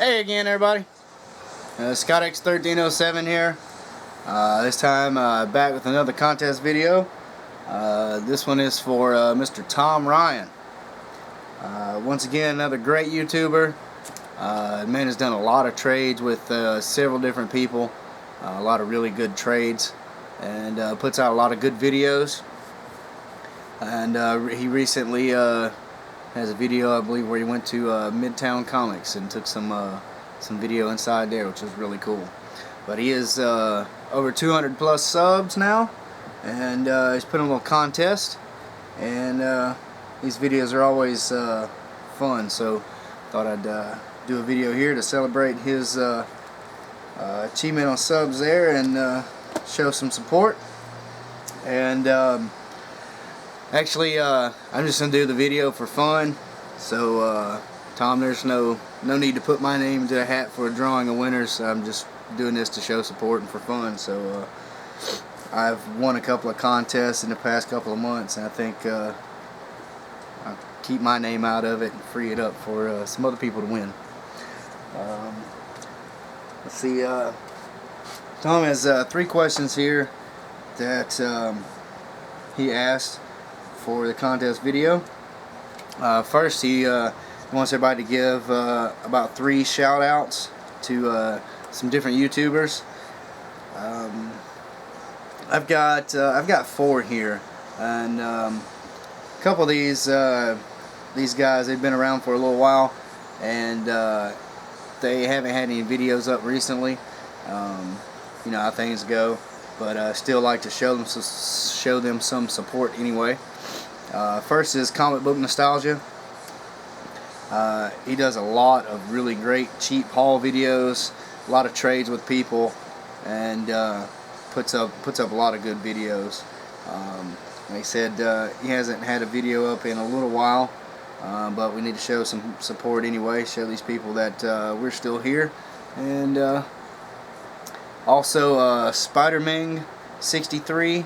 Hey again, everybody. ScottX1307 here. This time back with another contest video. This one is for Mr. Tom Ryan. Once again, another great YouTuber. The man has done a lot of trades with several different people. A lot of really good trades, and puts out a lot of good videos. And he recently has a video, I believe, where he went to Midtown Comics and took some video inside there, which was really cool. But he is over 200 plus subs now, and he's put in a little contest, and these videos are always fun, so thought I'd do a video here to celebrate his achievement on subs there and show some support. And actually, I'm just gonna do the video for fun. So Tom, there's no need to put my name into the hat for a drawing of winners. I'm just doing this to show support and for fun. So I've won a couple of contests in the past couple of months, and I think I'll keep my name out of it and free it up for some other people to win. Let's see. Tom has 3 questions here that he asked for the contest video. First, he wants everybody to give about 3 shout outs to some different YouTubers. I've got 4 here, and a couple of these guys, they've been around for a little while, and they haven't had any videos up recently. You know how things go, but I still like to show them some support anyway. First is Comic Book Nostalgia. He does a lot of really great cheap haul videos, a lot of trades with people, and puts up a lot of good videos. Like I said, he hasn't had a video up in a little while, but we need to show some support anyway. Show these people that we're still here. And also Spiderman 63.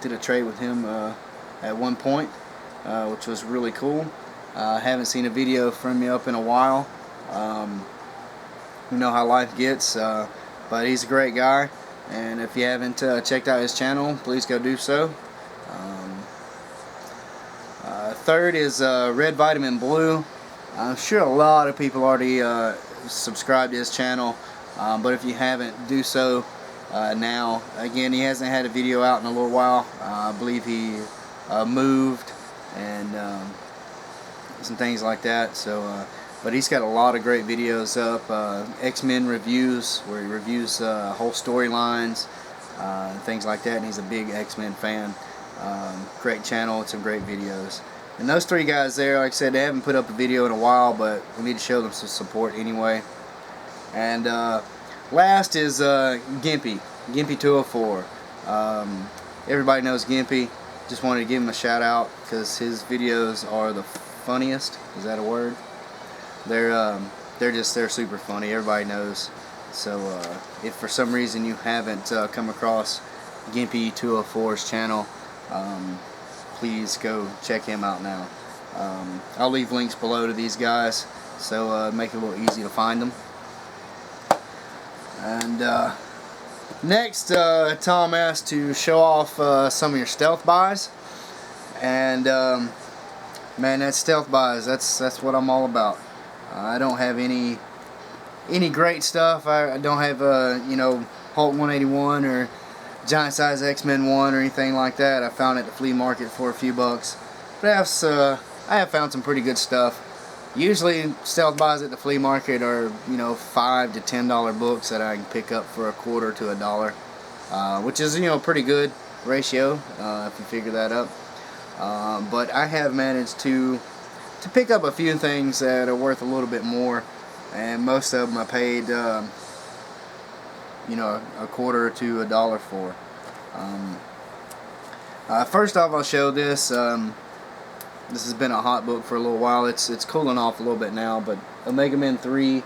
Did a trade with him at one point, which was really cool. Haven't seen a video from you up in a while. You know how life gets, but he's a great guy, and if you haven't checked out his channel, please go do so. Third is Red Vitamin Blue. I'm sure a lot of people already subscribed to his channel, but if you haven't, do so now. Again, he hasn't had a video out in a little while. I believe he moved and some things like that. So, but he's got a lot of great videos up. X-Men reviews, where he reviews whole storylines and things like that. And he's a big X-Men fan. Great channel, some great videos. And those 3 guys there, like I said, they haven't put up a video in a while, but we need to show them some support anyway. And last is Gimpy 204. Everybody knows Gimpy. Just wanted to give him a shout out because his videos are the funniest. Is that a word? They're super funny. Everybody knows. So if for some reason you haven't come across Gimpy 204's channel, please go check him out now. I'll leave links below to these guys, so make it a little easy to find them. And next, Tom asked to show off some of your stealth buys, and man, that stealth buys, that's what I'm all about. I don't have any great stuff. I don't have you know, Hulk 181 or Giant Size X-Men 1 or anything like that. I found it at the flea market for a few bucks, but I have found some pretty good stuff. Usually stealth buys at the flea market are, you know, $5 to $10 books that I can pick up for a quarter to $1, which is, you know, pretty good ratio if you figure that up. But I have managed to pick up a few things that are worth a little bit more, and most of them I paid you know, a quarter to $1 for. First off, I'll show this. This has been a hot book for a little while. It's cooling off a little bit now, but Omega Men 3,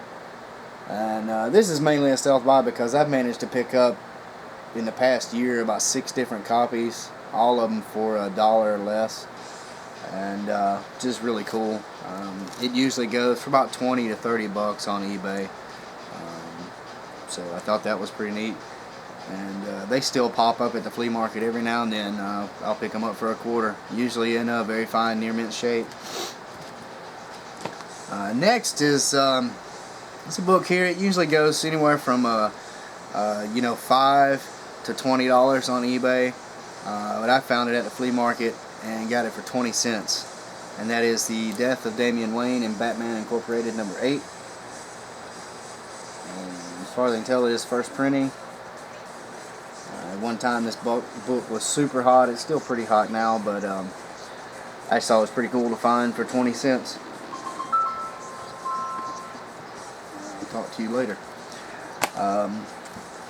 and this is mainly a stealth buy because I've managed to pick up in the past year about 6 different copies, all of them for $1 or less. and just really cool. It usually goes for about 20 to 30 bucks on eBay, so I thought that was pretty neat. And they still pop up at the flea market every now and then. I'll pick them up for $1, usually in a very fine near mint shape. Next is it's a book here. It usually goes anywhere from $5 to $20 on eBay, but I found it at the flea market and got it for 20 cents. And that is The Death of Damian Wayne in Batman Incorporated #8. And as far as I can tell, it is first printing. At one time this book was super hot. It's still pretty hot now, but I just thought it was pretty cool to find for 20 cents. I'll talk to you later.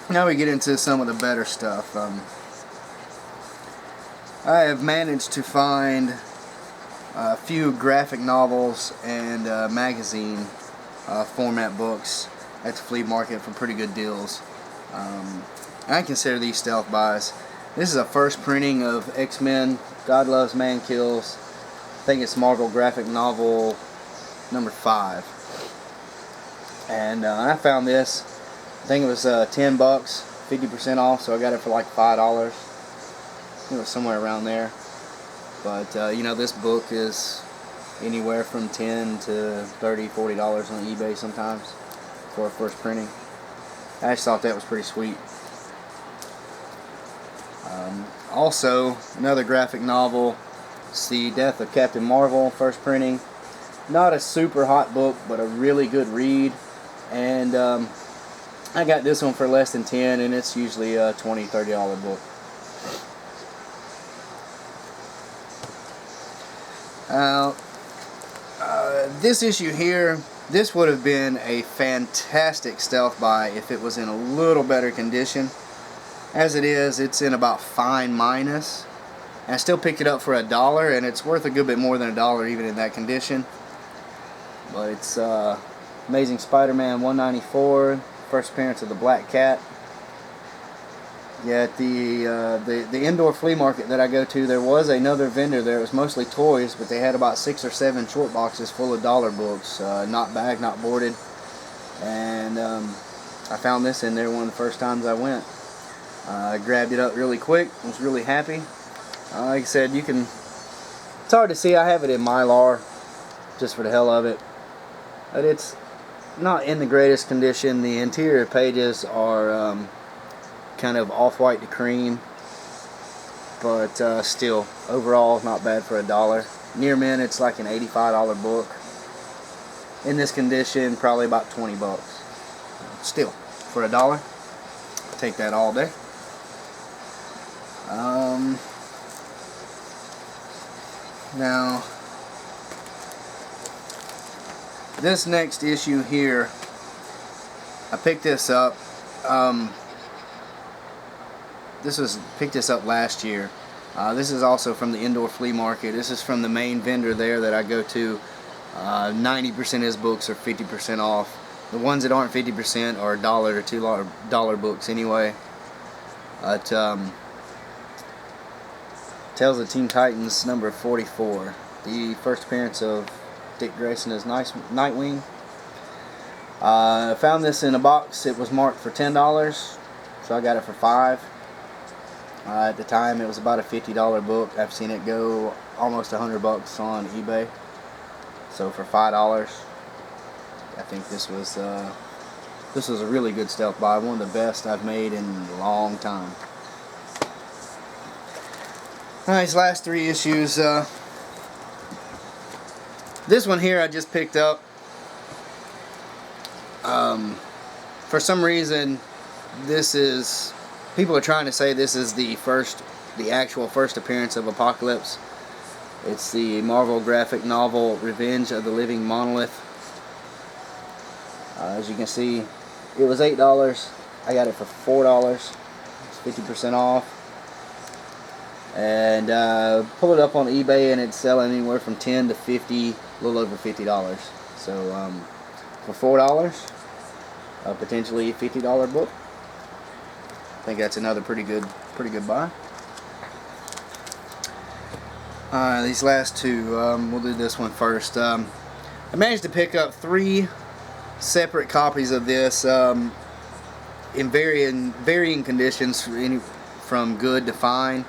Now we get into some of the better stuff. I have managed to find a few graphic novels and magazine format books at the flea market for pretty good deals. I consider these stealth buys. This is a first printing of X-Men God Loves, Man Kills. I think it's Marvel graphic novel #5. And I found this. I think it was 10 bucks, 50% off, so I got it for like $5. It was somewhere around there. But you know, this book is anywhere from $10 to $30, $40 on eBay sometimes for a first printing. I just thought that was pretty sweet. Also, another graphic novel, it's The Death of Captain Marvel, first printing. Not a super hot book, but a really good read. And I got this one for less than 10, and it's usually a $20, $30 book. This issue here, this would have been a fantastic stealth buy if it was in a little better condition. As it is, it's in about fine minus. And I still picked it up for $1, and it's worth a good bit more than $1 even in that condition. But it's Amazing Spider-Man 194, first appearance of the Black Cat. Yeah, at the indoor flea market that I go to, there was another vendor there. It was mostly toys, but they had about 6 or 7 short boxes full of dollar books, not bagged, not boarded. And I found this in there one of the first times I went. I grabbed it up really quick, was really happy. Like I said, it's hard to see, I have it in Mylar, just for the hell of it. But it's not in the greatest condition. The interior pages are kind of off-white to cream, but still, overall, not bad for $1. Near mint, it's like an $85 book. In this condition, probably about 20 bucks. Still, for $1, take that all day. Now, this next issue here, I picked this up. Picked this up last year. This is also from the indoor flea market. This is from the main vendor there that I go to. 90% of his books are 50% off. The ones that aren't 50% are $1 to $2 books anyway. Tales of Teen Titans #44. The first appearance of Dick Grayson as Nightwing. I found this in a box. It was marked for $10, so I got it for $5. At the time, it was about a $50 book. I've seen it go almost 100 bucks on eBay. So for $5, I think this was a really good stealth buy. One of the best I've made in a long time. Alright, these last 3 issues. This one here I just picked up. For some reason, people are trying to say this is the actual first appearance of Apocalypse. It's the Marvel graphic novel Revenge of the Living Monolith. As you can see, it was $8. I got it for $4. It's 50% off. And pull it up on eBay, and it's selling anywhere from $10 to $50, a little over $50. So for $4, a potentially $50 book. I think that's another pretty good buy. These last two, we'll do this one first. I managed to pick up 3 separate copies of this in varying conditions, from good to fine.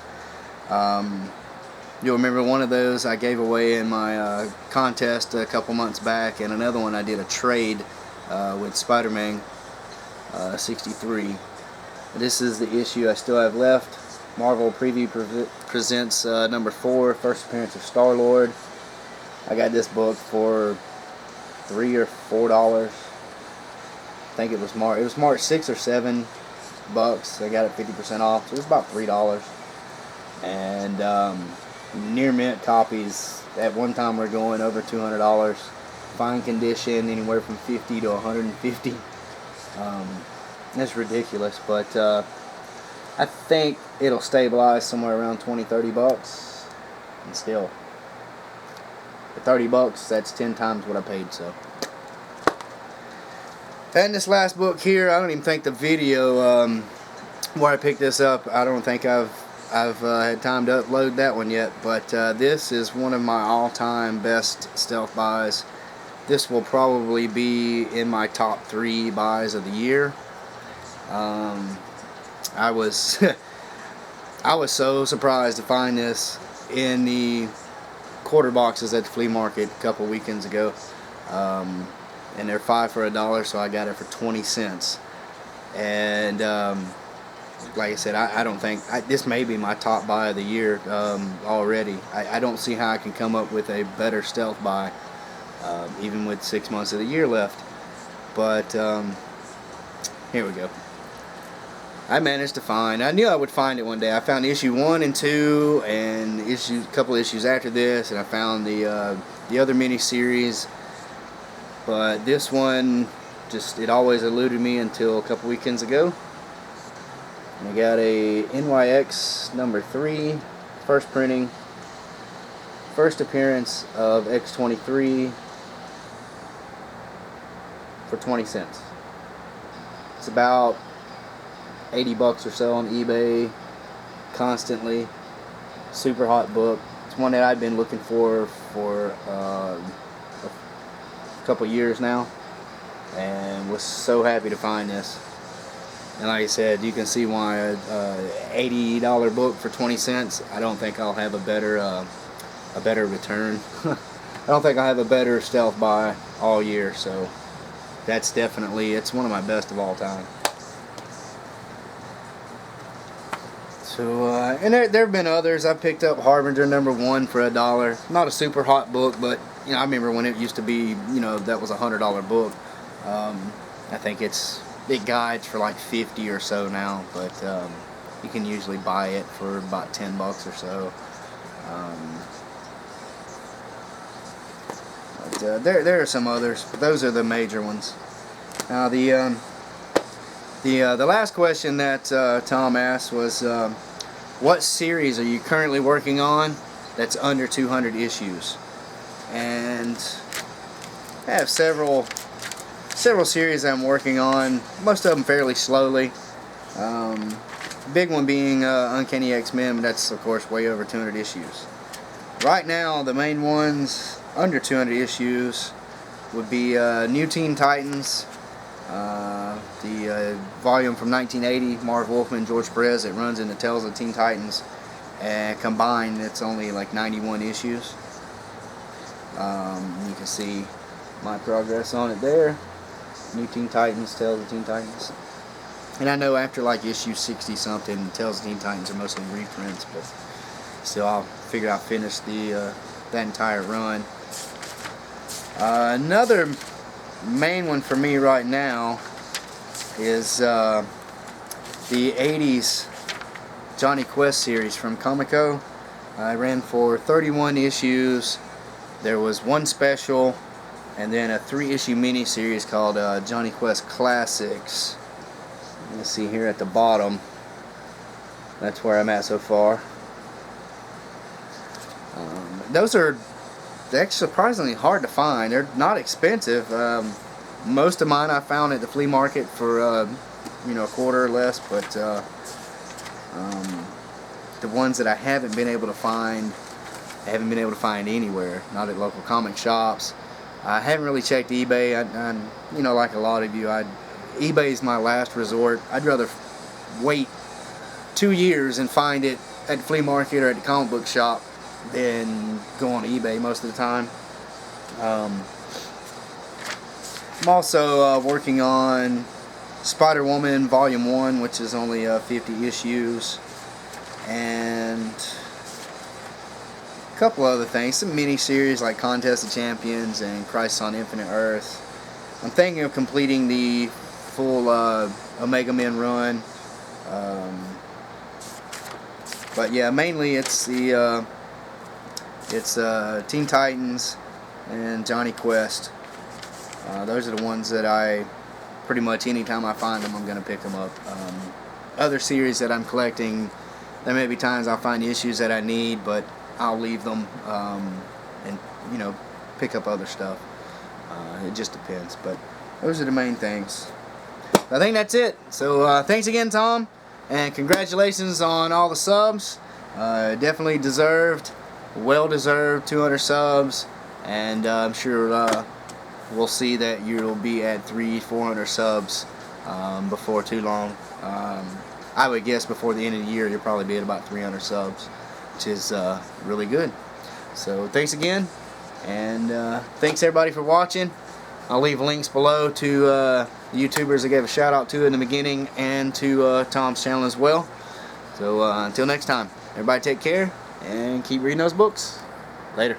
You'll remember one of those I gave away in my contest a couple months back, and another one I did a trade with Spiderman 63. This is the issue I still have left. Marvel Preview presents number 4, first appearance of Star-Lord. I got this book for $3 or $4. I think it was marked. It was marked $6 or $7. I got it 50% off, so it was about $3. And near mint copies at one time were going over $200. Fine condition, anywhere from 50 to 150. That's ridiculous, but I think it'll stabilize somewhere around 20-30 bucks. And still, for 30 bucks, that's 10 times what I paid. So, and this last book here, I don't even think the video where I picked this up, I don't think I've had time to upload that one yet. But this is one of my all-time best stealth buys. This will probably be in my top 3 buys of the year. I was I was so surprised to find this in the quarter boxes at the flea market a couple weekends ago, and they're 5 for $1, so I got it for 20 cents. And like I said, I don't think this may be my top buy of the year already. I don't see how I can come up with a better stealth buy, even with 6 months of the year left. But here we go. I managed to find, I knew I would find it one day. I found issue 1 and 2 and a couple issues after this, and I found the other mini-series. But this one, it always eluded me until a couple weekends ago. And I got a NYX number 3, first printing, first appearance of X23 for 20 cents. It's about 80 bucks or so on eBay, constantly. Super hot book. It's one that I've been looking for a couple years now, and was so happy to find this. And like I said, you can see why a $80 book for 20 cents. I don't think I'll have a better return. I don't think I'll have a better stealth buy all year. So that's definitely, it's one of my best of all time. So, and there have been others. I picked up Harbinger number 1 for $1. Not a super hot book, but you know, I remember when it used to be, you know, that was a $100 book. I think it guides for like 50 or so now, but you can usually buy it for about 10 bucks or so. But there are some others, but those are the major ones. Now the last question that Tom asked was, what series are you currently working on that's under 200 issues? And I have several series I'm working on, most of them fairly slowly. Big one being Uncanny X-Men, but that's of course way over 200 issues. Right now, the main ones under 200 issues would be New Teen Titans, the volume from 1980, Marv Wolfman, George Perez. It runs in the Tales of Teen Titans, and combined it's only like 91 issues. You can see my progress on it there. New Teen Titans, Tales of Teen Titans. And I know after like issue 60 something, Tales of Teen Titans are mostly reprints, but still I'll figure I'll finish that entire run. Another main one for me right now is the 80s Johnny Quest series from Comico. I ran for 31 issues. There was one special, and then a 3-issue mini-series called Johnny Quest Classics. You can see here at the bottom, that's where I'm at so far. Those are actually surprisingly hard to find. They're not expensive. Most of mine I found at the flea market for you know, a quarter or less, but the ones that I haven't been able to find I haven't been able to find anywhere, not at local comic shops. I haven't really checked eBay. You know, like a lot of you, eBay is my last resort. I'd rather wait 2 years and find it at the flea market or at the comic book shop than go on eBay most of the time. I'm also working on Spider-Woman Volume 1, which is only 50 issues, and a couple other things, some mini-series like Contest of Champions and Crisis on Infinite Earth. I'm thinking of completing the full Omega Men run, but yeah, mainly it's the Teen Titans and Johnny Quest. Those are the ones that I pretty much anytime I find them, I'm going to pick them up. Other series that I'm collecting, there may be times I'll find issues that I need, but I'll leave them and, you know, pick up other stuff. It just depends, but those are the main things. I think that's it. So thanks again, Tom, and congratulations on all the subs. Definitely deserved, well deserved 200 subs, and I'm sure we'll see that you'll be at 300-400 subs before too long. I would guess before the end of the year you'll probably be at about 300 subs, which is really good. So thanks again, and thanks everybody for watching. I'll leave links below to the YouTubers I gave a shout out to in the beginning, and to Tom's channel as well. So until next time, everybody take care and keep reading those books. Later.